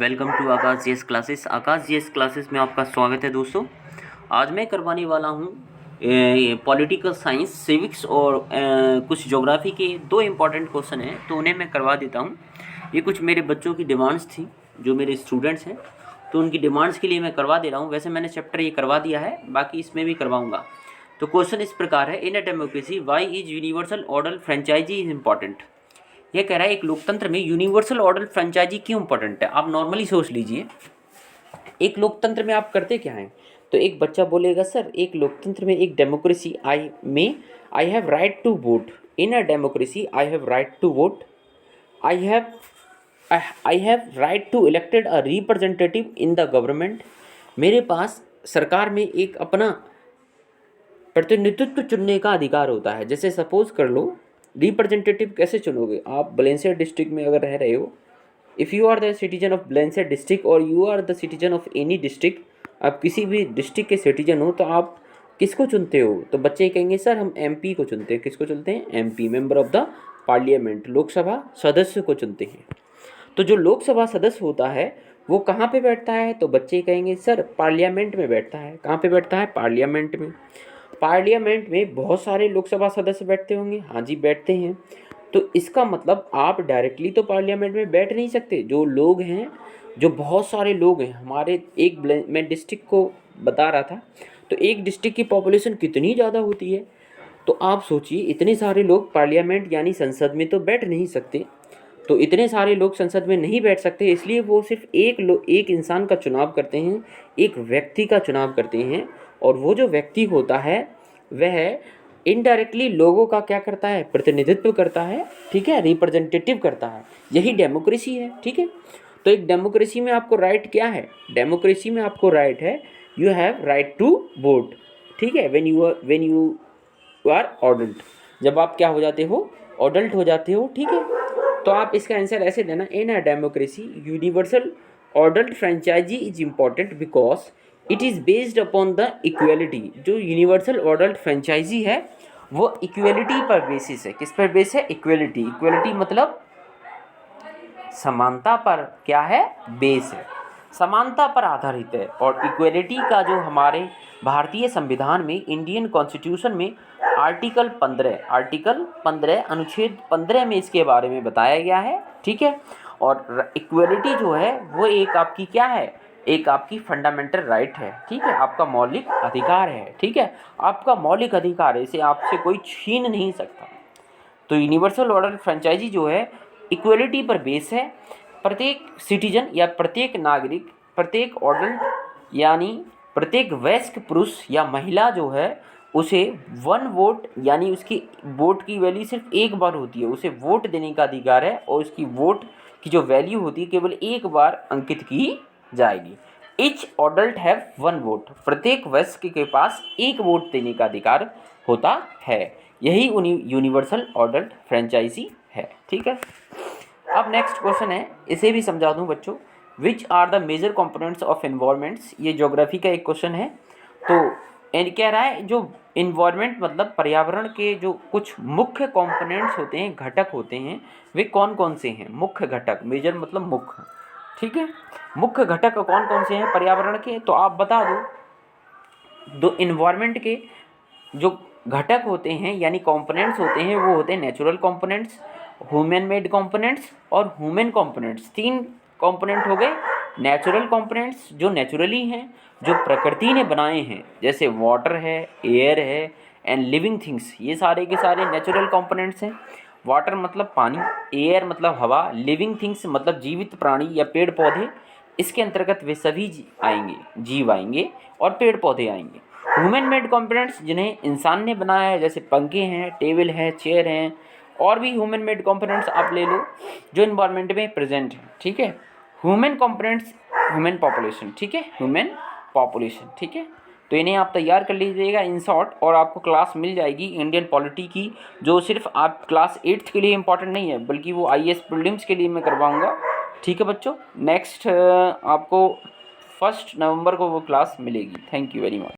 Welcome to Aakash GS classes. Aakash GS classes में आपका स्वागत है दोस्तों। आज मैं करवाने वाला हूँ पॉलिटिकल साइंस, सिविक्स और कुछ ज्योग्राफी के दो इम्पॉर्टेंट क्वेश्चन हैं, तो उन्हें मैं करवा देता हूँ। ये कुछ मेरे बच्चों की डिमांड्स थी, जो मेरे स्टूडेंट्स हैं, तो उनकी डिमांड्स के लिए मैं करवा दे रहा हूँ। वैसे मैंने चैप्टर ये करवा दिया है, बाकी इसमें भी करवाऊँगा। तो क्वेश्चन इस प्रकार है, in a democracy why is universal order franchise is important. यह कह रहा है एक लोकतंत्र में यूनिवर्सल ऑर्डर फ्रेंचाइजी क्यों इंपॉर्टेंट है। आप नॉर्मली सोच लीजिए, एक लोकतंत्र में आप करते क्या हैं। तो एक बच्चा बोलेगा सर एक लोकतंत्र में, एक democracy I have right to vote. In a democracy I have right to vote. I have right to elected a representative in the government. मेरे पास सरकार में एक अपना प्रतिनिधित्व चुनने का अधिकार होता है। जैसे सपोज कर लो, रिप्रेजेंटेटिव कैसे चुनोगे आप? बुलंदशहर डिस्ट्रिक्ट में अगर रह रहे हो, if you are the citizen of Bulandshahr district और you are the citizen of any district, आप किसी भी डिस्ट्रिक्ट के सिटीजन हो, तो आप किसको चुनते हो? तो बच्चे कहेंगे सर हम एमपी को चुनते हैं। किसको चुनते हैं? MP, member of the parliament, Lok Sabha सदस्य को चुनते हैं। तो जो लोकसभा सदस्य होता है वो कहाँ पे बैठता है? तो बच्चे कहेंगे सर पार्लियामेंट में बैठता है। कहाँ पे बैठता है? पार्लियामेंट में। पार्लियामेंट में बहुत सारे लोकसभा सदस्य बैठते होंगे। हाँ जी, बैठते हैं। तो इसका मतलब आप डायरेक्टली तो पार्लियामेंट में बैठ नहीं सकते। जो लोग हैं, जो बहुत सारे लोग हैं हमारे, मैं डिस्ट्रिक्ट को बता रहा था, तो एक डिस्ट्रिक्ट की पॉपुलेशन कितनी ज़्यादा होती है। तो आप सोचिए, इतने सारे लोग पार्लियामेंट यानी संसद में तो बैठ नहीं सकते। तो इतने सारे लोग संसद में नहीं बैठ सकते, इसलिए वो सिर्फ एक इंसान का चुनाव करते हैं, एक व्यक्ति का चुनाव करते हैं। और वो जो व्यक्ति होता है वह इनडायरेक्टली लोगों का क्या करता है? प्रतिनिधित्व करता है, ठीक है, रिप्रेजेंटेटिव करता है। यही डेमोक्रेसी है, ठीक है। तो एक डेमोक्रेसी में आपको राइट क्या है? डेमोक्रेसी में आपको राइट है, you have right to vote, ठीक है। व्हेन यू आर ऑडल्ट, जब आप क्या हो जाते हो? ऑडल्ट हो जाते हो, ठीक है। तो आप इसका आंसर ऐसे देना, in a democracy universal ordered franchise is important because it is based upon the equality. जो यूनिवर्सल ऑर्डर्ड फ्रेंचाइजी है वो इक्वेलिटी पर बेसिस है। किस पर बेस है? इक्वेलिटी। इक्वेलिटी मतलब समानता पर क्या है? बेस है, समानता पर आधारित है। और इक्वेलिटी का जो हमारे भारतीय संविधान में, इंडियन कॉन्स्टिट्यूशन में आर्टिकल 15 अनुच्छेद 15 में इसके बारे में बताया गया है, ठीक है। और इक्वेलिटी जो है वो एक आपकी क्या है? एक आपकी फंडामेंटल राइट है, ठीक है, आपका मौलिक अधिकार है, ठीक है, आपका मौलिक अधिकार है, इसे आपसे कोई छीन नहीं सकता। तो यूनिवर्सल ऑर्डर फ्रेंचाइजी जो है इक्वलिटी पर बेस है। प्रत्येक सिटीजन या प्रत्येक नागरिक, प्रत्येक ऑडल्ट यानी प्रत्येक वयस्क पुरुष या महिला जो है उसे वन वोट यानी उसकी वोट की वैल्यू सिर्फ एक बार होती है, उसे वोट देने का अधिकार है। और उसकी वोट की जो वैल्यू होती है केवल एक बार अंकित की जाएगी। ईच ऑडल्ट हैव वन वोट, प्रत्येक वयस्क के पास एक वोट देने का अधिकार होता है। यही यूनिवर्सल ऑर्डर्ड फ्रेंचाइजी है, ठीक है। अब नेक्स्ट क्वेश्चन है, इसे भी समझा दूं बच्चों। Which are the major components of environments. ये ज्योग्राफी का एक क्वेश्चन है। तो कह रहा है जो इन्वायरमेंट मतलब पर्यावरण के जो कुछ मुख्य कंपोनेंट्स होते हैं, घटक होते हैं, वे कौन कौन से हैं? मुख्य घटक, मेजर मतलब मुख्य, ठीक है। मुख्य घटक कौन कौन से हैं पर्यावरण के? तो आप बता दो इन्वायरमेंट के जो घटक होते हैं यानी कंपोनेंट्स होते हैं, वो होते हैं natural components, human made components और ह्यूमन कंपोनेंट्स। तीन कंपोनेंट हो गए। नेचुरल कंपोनेंट्स जो नेचुरली हैं, जो प्रकृति ने बनाए हैं, जैसे वाटर है, एयर है एंड लिविंग थिंग्स, ये सारे के सारे नेचुरल कंपोनेंट्स हैं। वाटर मतलब पानी, एयर मतलब हवा, लिविंग थिंग्स मतलब जीवित प्राणी या पेड़ पौधे, इसके अंतर्गत वे सभी आएंगे, जीव आएंगे और पेड़ पौधे आएंगे। ह्यूमन मेड कंपोनेंट्स जिन्हें इंसान ने बनाया है, जैसे पंखे हैं, टेबल हैं, चेयर हैं, और भी ह्यूमन मेड कंपोनेंट्स आप ले लो जो इन्वायरमेंट में प्रेजेंट है, ठीक है। ह्यूमन कंपोनेंट्स, ह्यूमन पॉपुलेशन, ठीक है, ह्यूमन पॉपुलेशन, ठीक है। तो इन्हें आप तैयार कर लीजिएगा इन शॉर्ट, और आपको क्लास मिल जाएगी इंडियन पॉलिटी की, जो सिर्फ आप क्लास 8th के लिए इंपॉर्टेंट नहीं है, बल्कि वो IAS प्रीलिम्स के लिए मैं करवाऊँगा, ठीक है बच्चों। नेक्स्ट आपको 1 नवंबर को वो क्लास मिलेगी। Thank you very much.